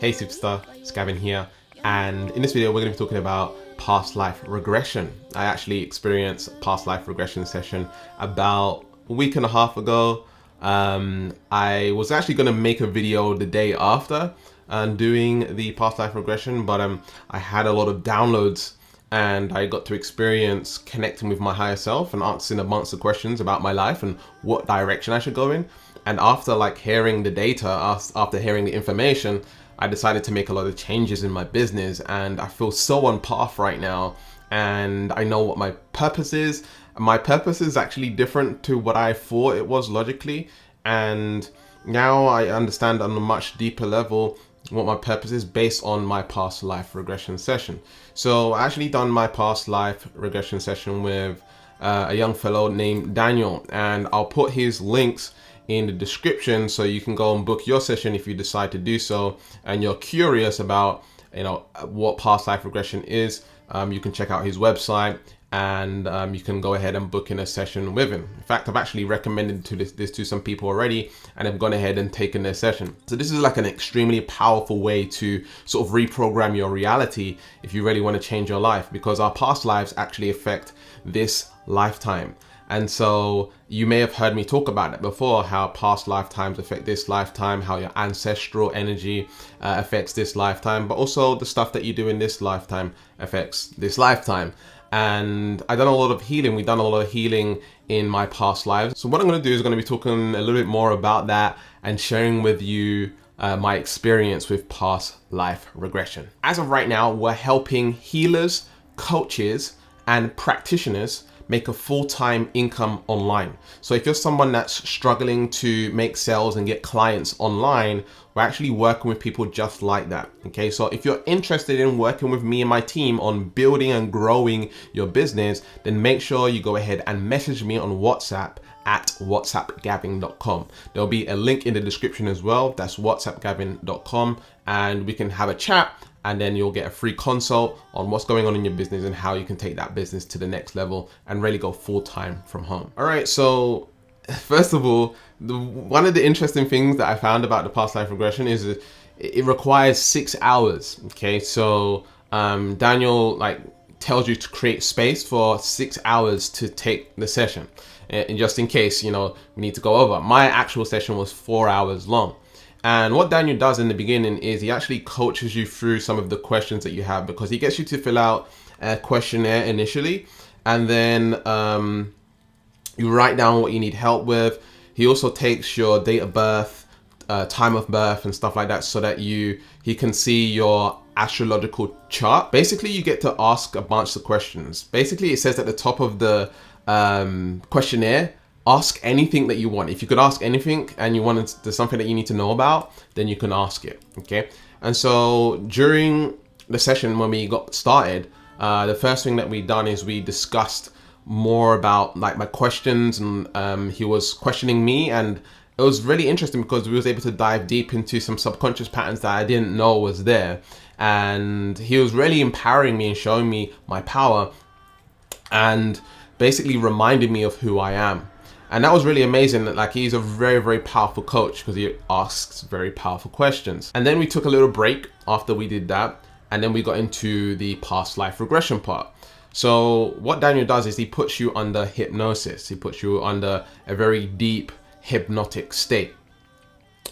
Hey superstar, it's Gavin here, and in this video we're going to be talking about past life regression. I actually experienced a past life regression session about a week and a half ago. I was actually going to make a video the day after doing the past life regression, but I had a lot of downloads and I got to experience connecting with my higher self and answering a bunch of questions about my life and what direction I should go in. And after hearing the data, after hearing the information, I decided to make a lot of changes in my business, and I feel so on path right now, and I know what my purpose is. My purpose is actually different to what I thought it was logically, and now I understand on a much deeper level what my purpose is based on my past life regression session. So I actually done my past life regression session with a young fellow named Daniel, and I'll put his links in the description so you can go and book your session if you decide to do so and you're curious about what past life regression is. You can check out his website and you can go ahead and book in a session with him. In fact, I've actually recommended this to some people already, and have gone ahead and taken their session. So this is like an extremely powerful way to sort of reprogram your reality if you really want to change your life, because our past lives actually affect this lifetime. And so you may have heard me talk about that before, how past lifetimes affect this lifetime, how your ancestral energy affects this lifetime, but also the stuff that you do in this lifetime affects this lifetime. And I've done a lot of healing. We've done a lot of healing in my past lives. So what I'm going to do is going to be talking a little bit more about that and sharing with you my experience with past life regression. As of right now, we're helping healers, coaches, and practitioners make a full-time income online. So if you're someone that's struggling to make sales and get clients online, we're actually working with people just like that. Okay, so if you're interested in working with me and my team on building and growing your business, then make sure you go ahead and message me on WhatsApp at whatsappgavin.com. There'll be a link in the description as well. That's whatsappgavin.com, and we can have a chat, and then you'll get a free consult on what's going on in your business and how you can take that business to the next level and really go full-time from home. All right, so first of all, one of the interesting things that I found about the past life regression is it requires 6 hours. Okay, so Daniel tells you to create space for 6 hours to take the session, and just in case we need to go over. My actual session was 4 hours long. And what Daniel does in the beginning is he actually coaches you through some of the questions that you have, because he gets you to fill out a questionnaire initially, and then you write down what you need help with. He also takes your date of birth, time of birth and stuff like that, so that he can see your astrological chart. Basically, you get to ask a bunch of questions. Basically, it says at the top of the questionnaire, ask anything that you want. If you could ask anything and there's something that you need to know about, then you can ask it. Okay. And so during the session, when we got started, the first thing that we done is we discussed more about my questions, and he was questioning me, and it was really interesting because we was able to dive deep into some subconscious patterns that I didn't know was there. And he was really empowering me and showing me my power and basically reminding me of who I am. And that was really amazing. He's a very, very powerful coach because he asks very powerful questions. And then we took a little break after we did that, and then we got into the past life regression part. So what Daniel does is he puts you under hypnosis. He puts you under a very deep hypnotic state.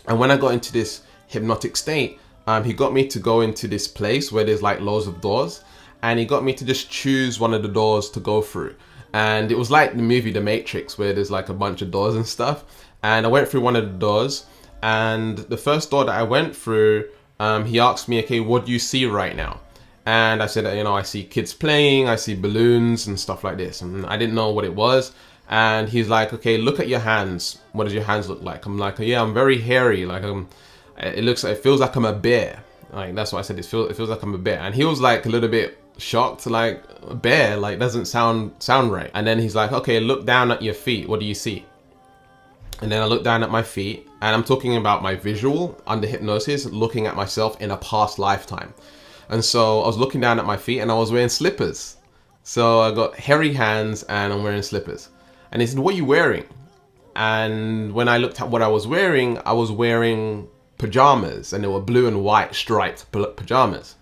And when I got into this hypnotic state, he got me to go into this place where there's loads of doors, and he got me to just choose one of the doors to go through. And it was like the movie The Matrix, where there's a bunch of doors and stuff. And I went through one of the doors, and the first door that I went through, he asked me, okay, what do you see right now? And I said, I see kids playing, I see balloons and stuff like this. And I didn't know what it was. And he's like, okay, look at your hands. What does your hands look like? I'm like, yeah, I'm very hairy. It feels like I'm a bear. That's what I said. It feels like I'm a bear. And he was a little bit shocked, a bear, doesn't sound right. And then he's like, okay, look down at your feet. What do you see? And then I look down at my feet, and I'm talking about my visual under hypnosis, looking at myself in a past lifetime. And so I was looking down at my feet, and I was wearing slippers. So I got hairy hands and I'm wearing slippers. And he said, what are you wearing? And when I looked at what I was wearing pajamas, and they were blue and white striped pajamas.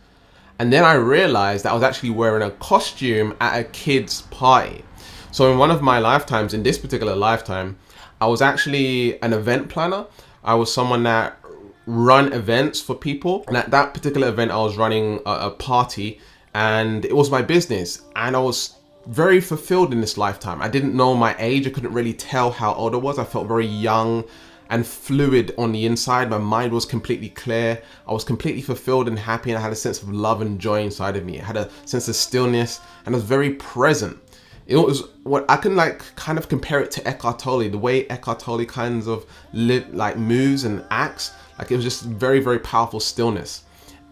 And then I realized that I was actually wearing a costume at a kid's party. So in one of my lifetimes, in this particular lifetime, I was actually an event planner. I was someone that run events for people. And at that particular event, I was running a party, and it was my business. And I was very fulfilled in this lifetime. I didn't know my age. I couldn't really tell how old I was. I felt very young and fluid on the inside. My mind was completely clear. I was completely fulfilled and happy, and I had a sense of love and joy inside of me. I had a sense of stillness, and I was very present. It was what I can kind of compare it to Eckhart Tolle, the way Eckhart Tolle kinds of moves and acts. It was just very, very powerful stillness.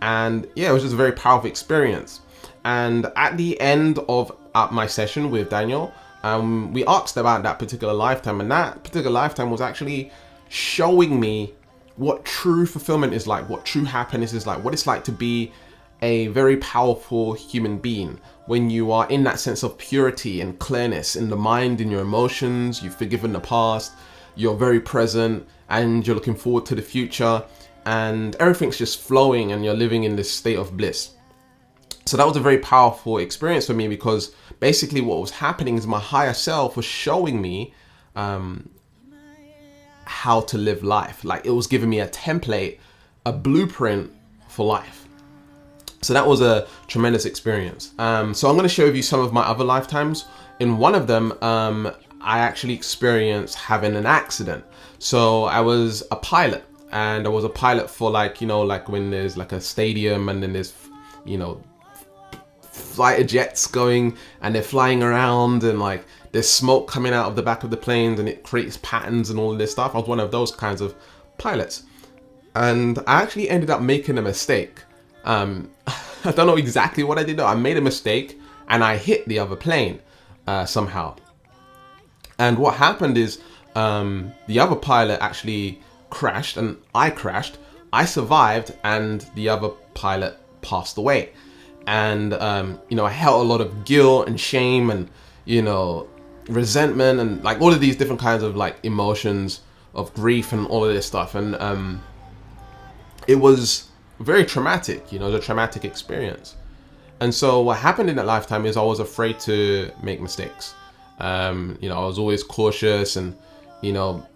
And yeah, it was just a very powerful experience. And at the end of my session with Daniel, we asked about that particular lifetime, and that particular lifetime was actually showing me what true fulfillment is like, what true happiness is like, what it's like to be a very powerful human being when you are in that sense of purity and clearness in the mind, in your emotions. You've forgiven the past, you're very present, and you're looking forward to the future, and everything's just flowing, and you're living in this state of bliss. So that was a very powerful experience for me, because basically what was happening is my higher self was showing me how to live life. It was giving me a template, a blueprint for life. So that was a tremendous experience. So I'm going to share with you some of my other lifetimes. In one of them, I actually experienced having an accident. So I was a pilot, and I was a pilot for when there's a stadium, and then there's, fighter jets going, and they're flying around, and there's smoke coming out of the back of the planes, and it creates patterns and all of this stuff. I was one of those kinds of pilots, and I actually ended up making a mistake. I don't know exactly what I did. I made a mistake, and I hit the other plane somehow. And what happened is the other pilot actually crashed, and I crashed. I survived, and the other pilot passed away. And I held a lot of guilt and shame, and resentment, and all of these different kinds of emotions of grief and all of this stuff. And it was very traumatic. It was a traumatic experience. And so what happened in that lifetime is I was afraid to make mistakes. I was always cautious, and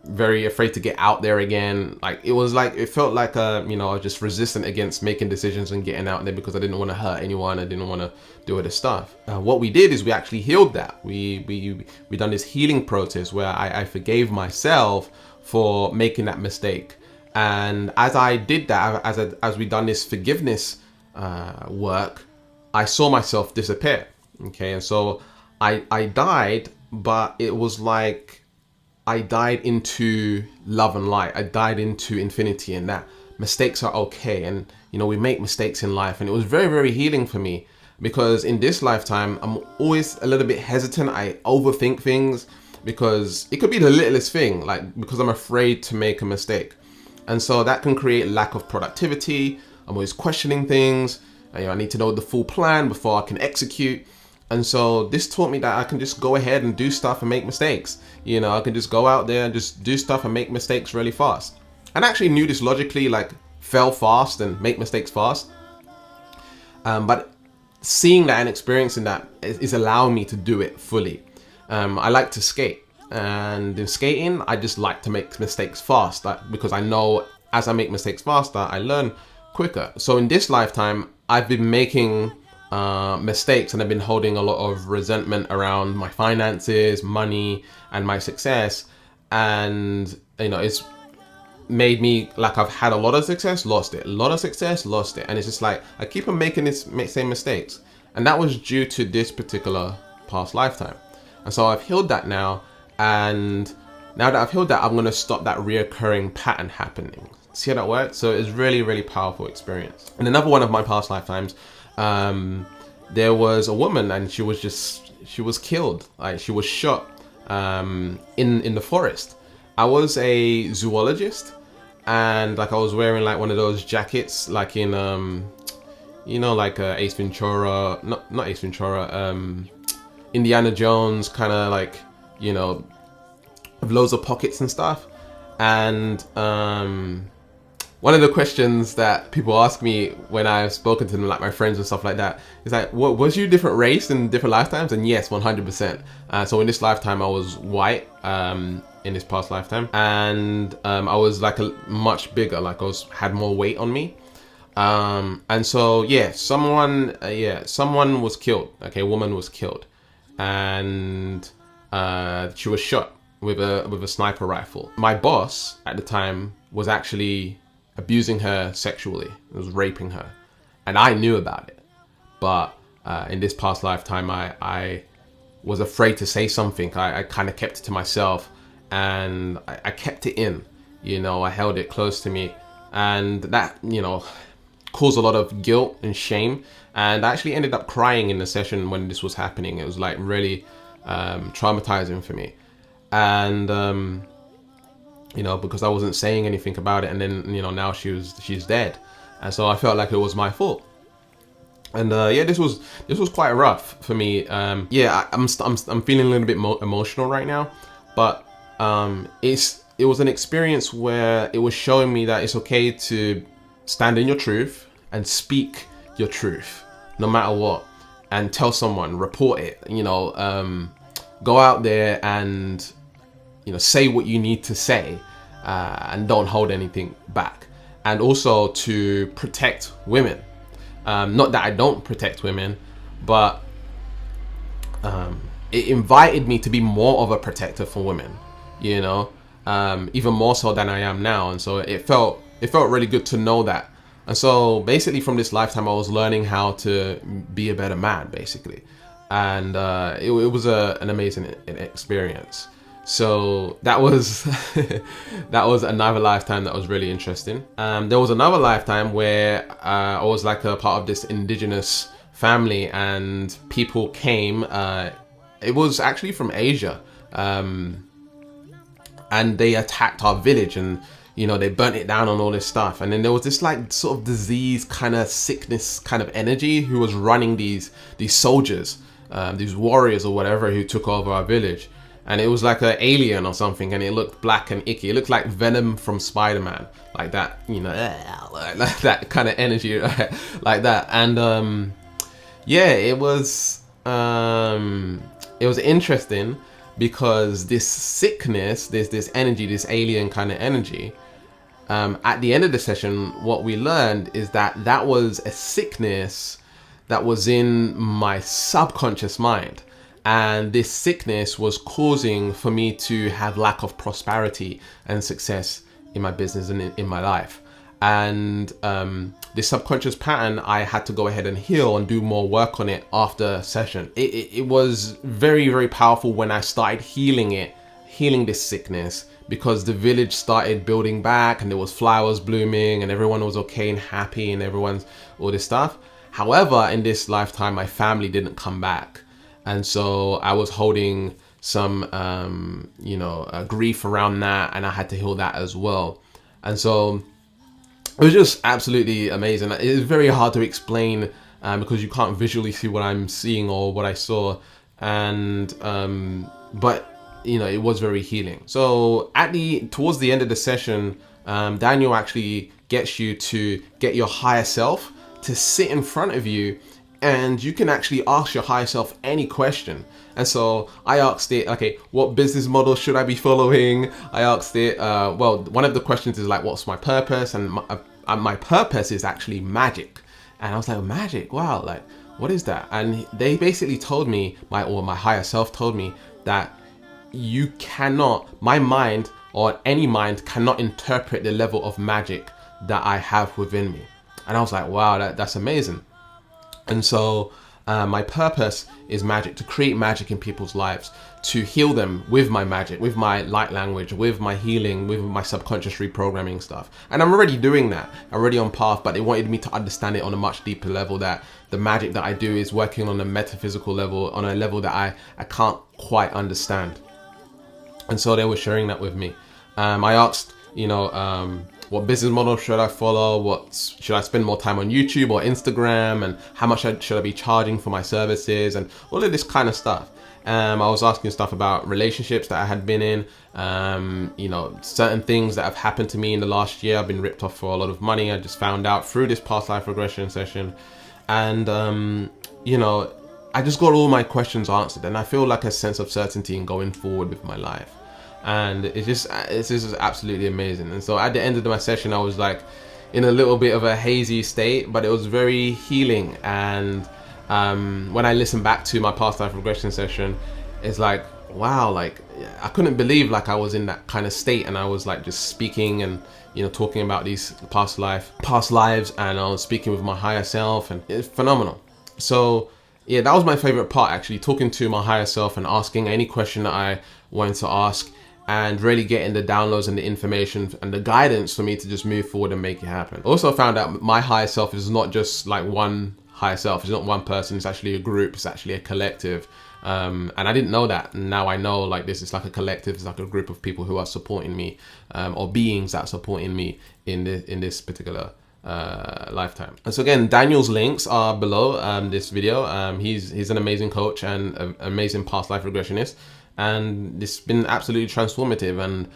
very afraid to get out there again. It felt like I was just resistant against making decisions and getting out there, because I didn't want to hurt anyone. I didn't want to do all this stuff. What we did is we actually healed that. We done this healing process where I forgave myself for making that mistake. And as I did that, as we done this forgiveness work, I saw myself disappear. Okay, and so I died, but it was like I died into love and light. I died into infinity, and that mistakes are okay. And, we make mistakes in life. And it was very, very healing for me, because in this lifetime, I'm always a little bit hesitant. I overthink things, because it could be the littlest thing, because I'm afraid to make a mistake. And so that can create lack of productivity. I'm always questioning things. I need to know the full plan before I can execute. And so this taught me that I can just go ahead and do stuff and make mistakes. I can just go out there and just do stuff and make mistakes really fast. And I actually knew this logically, fail fast and make mistakes fast. But seeing that and experiencing that is allowing me to do it fully. I like to skate. And in skating, I just like to make mistakes fast, because I know as I make mistakes faster, I learn quicker. So in this lifetime, I've been making mistakes, and I've been holding a lot of resentment around my finances, money, and my success. And it's made me I've had a lot of success, lost it, a lot of success, lost it. And it's just I keep on making this same mistakes, and that was due to this particular past lifetime. And so I've healed that now, and now that I've healed that, I'm going to stop that reoccurring pattern happening. See how that works? So it's really, really powerful experience. In another one of my past lifetimes, there was a woman, and she was killed. She was shot in the forest. I was a zoologist, and I was wearing one of those jackets, in Ace Ventura, not Ace Ventura, Indiana Jones, kind of with loads of pockets and stuff. And one of the questions that people ask me when I've spoken to them, like my friends and stuff like that, is like, what was you different race in different lifetimes? And yes, 100%. So in this lifetime, I was white, in this past lifetime. And I was like much bigger, like had more weight on me. And so, yeah, someone was killed. Okay, a woman was killed. And she was shot with a sniper rifle. My boss at the time was actually abusing her sexually. He was raping her, and I knew about it. But in this past lifetime, I was afraid to say something. I kind of kept it to myself, and I kept it in. I held it close to me, and that caused a lot of guilt and shame. And I actually ended up crying in the session when this was happening. It was like really traumatizing for me. And because I wasn't saying anything about it, and then now she's dead, and so I felt like it was my fault. And this was quite rough for me. I'm feeling a little bit emotional right now, but it was an experience where it was showing me that it's okay to stand in your truth and speak your truth, no matter what, and tell someone, report it. Go out there and say what you need to say, and don't hold anything back. And also to protect women. Not that I don't protect women, but it invited me to be more of a protector for women, even more so than I am now. And so it felt really good to know that. And so basically from this lifetime, I was learning how to be a better man, basically. And it was an amazing experience. So that was that was another lifetime that was really interesting. There was another lifetime where I was like a part of this indigenous family, and people came. It was actually from Asia, and they attacked our village, and they burnt it down and all this stuff. And then there was this like sort of disease, kind of sickness, kind of energy who was running these soldiers, these warriors or whatever, who took over our village. And it was like an alien or something, and it looked black and icky. It looked like Venom from Spider-Man, like that, like that kind of energy, like that. And it was interesting because this sickness, this energy, this alien kind of energy. At the end of the session, what we learned is that was a sickness that was in my subconscious mind. And this sickness was causing for me to have lack of prosperity and success in my business and in my life. And this subconscious pattern, I had to go ahead and heal and do more work on it after session. It was very, very powerful when I started healing this sickness, because the village started building back, and there was flowers blooming, and everyone was okay and happy, and everyone's all this stuff. However, in this lifetime, my family didn't come back. And so I was holding some, grief around that, and I had to heal that as well. And so it was just absolutely amazing. It is very hard to explain because you can't visually see what I'm seeing or what I saw. And but it was very healing. So towards the end of the session, Daniel actually gets you to get your higher self to sit in front of you, and you can actually ask your higher self any question. And so I asked it, okay, what business model should I be following? I asked it, one of the questions is like, what's my purpose? And my purpose is actually magic. And I was like, magic? Wow, like, what is that? And they basically told me, my higher self told me that my mind or any mind cannot interpret the level of magic that I have within me. And I was like, wow, that's amazing. And so my purpose is magic, to create magic in people's lives, to heal them with my magic, with my light language, with my healing, with my subconscious reprogramming stuff. And I'm already doing that. I'm already on path, but they wanted me to understand it on a much deeper level, that the magic that I do is working on a metaphysical level, on a level that I can't quite understand. And so they were sharing that with me. I asked, what business model should I follow? Should I spend more time on YouTube or Instagram? And how much should I be charging for my services? And all of this kind of stuff. I was asking stuff about relationships that I had been in, you know, certain things that have happened to me in the last year. I've been ripped off for a lot of money. I just found out through this past life regression session. And, you know, I just got all my questions answered, and I feel like a sense of certainty in going forward with my life. And it's just absolutely amazing. And so at the end of my session, I was like in a little bit of a hazy state, but it was very healing. And when I listen back to my past life regression session, it's like, wow, like I couldn't believe like I was in that kind of state, and I was like just speaking and, you know, talking about these past lives, and I was speaking with my higher self, and it's phenomenal. So yeah, that was my favorite part, actually, talking to my higher self and asking any question that I wanted to ask, and really getting the downloads and the information and the guidance for me to just move forward and make it happen. Also found out my higher self is not just like one higher self. It's not one person. It's actually a group. It's actually a collective. And I didn't know that. And now I know, like, this is like a collective. It's like a group of people who are supporting me, or beings that are supporting me in this particular lifetime. And so again, Daniel's links are below this video. He's an amazing coach and an amazing past life regressionist, and it's been absolutely transformative. And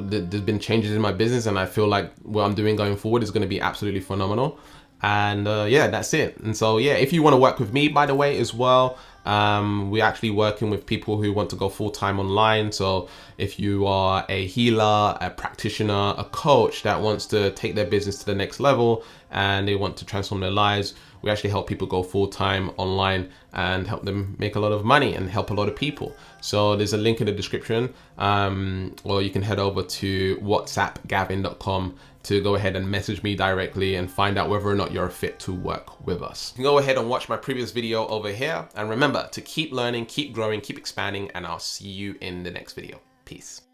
there's been changes in my business, and I feel like what I'm doing going forward is going to be absolutely phenomenal. And yeah, that's it. And so yeah, if you want to work with me, by the way, as well, we're actually working with people who want to go full-time online. So if you are a healer, a practitioner, a coach that wants to take their business to the next level and they want to transform their lives, we actually help people go full-time online and help them make a lot of money and help a lot of people. So there's a link in the description, or you can head over to whatsappgavin.com to go ahead and message me directly and find out whether or not you're a fit to work with us. You can go ahead and watch my previous video over here. And remember to keep learning, keep growing, keep expanding, and I'll see you in the next video. Peace.